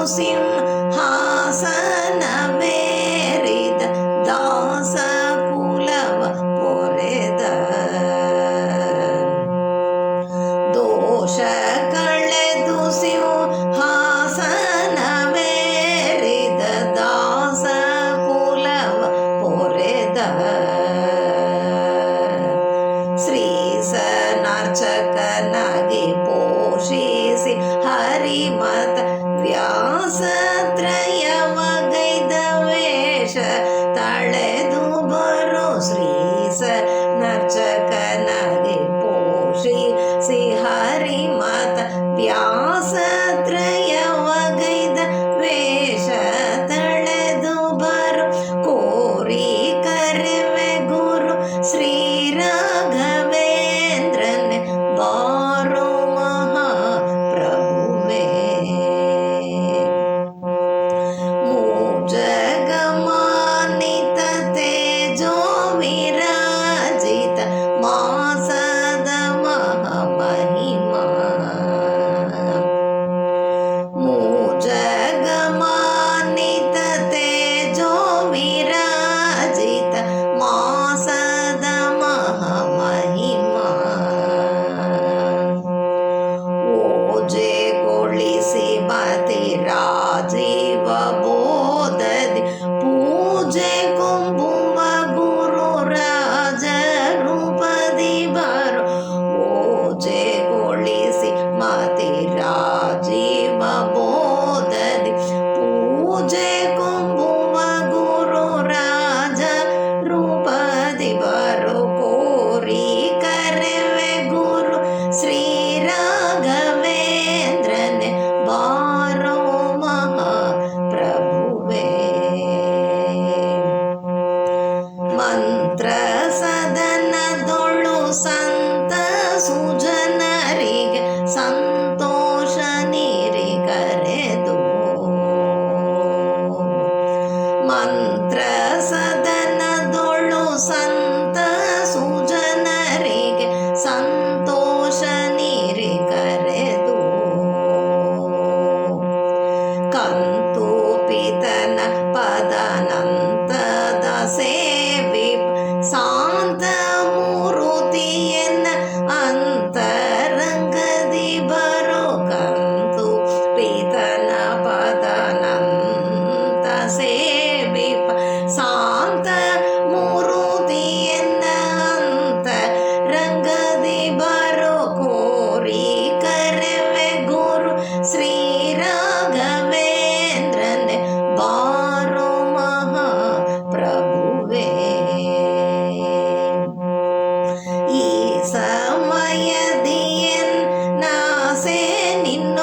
ಸಿಂಹಾಸನವೇರಿದ ದಾಸ ಕುಲವ ಪೊರೆದ ದೋಷ ಕಳೆದು ಸಿಂಹಾಸನವೇರಿದ ದಾಸ ಕುಲವ ಪೊರೆದ ಶ್ರೀಸನರ್ಚಕನಾಗಿ ಪೋಷಿಸಿ ಹರಿಮತ ವ್ಯಾಸತ್ರಯವಗೈದ ವೇಷ ತಳೆದು ಬರೋ ಶ್ರೀಸನರ್ಚಕನಾಗಿ ಪೋಷಿಸಿ ಹರಿಮತ ವ್ಯಾಸತ್ರಯವಗೈದ ವೇಷ ತಳೆದು ಬರೋ ಕೋರಿ ಕರೆವೆ ಗುರು ಶ್ರೀ ರಾಘವೇಂದ್ರನೆ ಬಾರೋ ಮಹಾಪ್ರಭುವೇ ಮೂಜಗಮಾನಿತ ತೇಜೋ ವಿರಾಜಿತ ಮಾಸದ ಮಹಾಮಹಿಮಾ ಮೂಜಗಮಾನಿತ ತೇಜೋ ವಿರಾಜಿತ ಮಾಸದ ಮಹಾಮಹಿಮಾ ಓಜೆಗೊಳಿಸಿ ಮತಿ ರಾಜೀವ ಬೋಧದಿ ಪೂಜೆ ಕೊಂಬುವ ಗುರು ರಾಜ ರೂಪದಿ ಬರೋ ಓಜೆಗೊಳಿಸಿ ಮತಿ ರಾಜೀವ ಬೋಧದಿ ಪೂಜೆ ಕೊಂಬುವ ಗುರು ರಾಜ ರೂಪದಿ ಬರೋ ಕೋರಿ ಕರೆವೆ ಗುರು ಶ್ರೀ ರಾಘವೇಂದ್ರನೆ ಬಾರೋ ಮಹಾಪ್ರಭುವೇ ಮಂತ್ರ ಸದನದೊಳು ಸಂತ ಸುಜನರಿಗೆ ಸಂತೋಷ ನೀರಿ ಕರೆದು ಮಂತ್ರ ಸದನದೊಳು ಸಂತ ಸುಜನರಿಗೆ ಸಂತೋಷ ನೀರಿ ಕರೆದು ಕಂತು ಪಿತನ ಪದನಂತದ ಸೇವಿ ಶಾಂತ ಮೂರುತಿಯನ್ನ ಅಂತರಂಗದಿ ಬರೋ ಕಂತು ಪಿತನ ಪದನಂತ ಸೇವಿ ಶಾಂತ ಮೂರುತಿಯನ್ನ ಅಂತರಂಗದಿ ಬರೋ ಕೋರಿ ಕರೆವೆ ಗುರು ಶ್ರೀ ರಾಘವೇಂದ್ರನೆ ಬಾರೋ ಮಹಾಪ್ರಭುವೇ ಈ ಸಮಯದಿಯನ್ ನಾಸೆ ನಿನ್ನ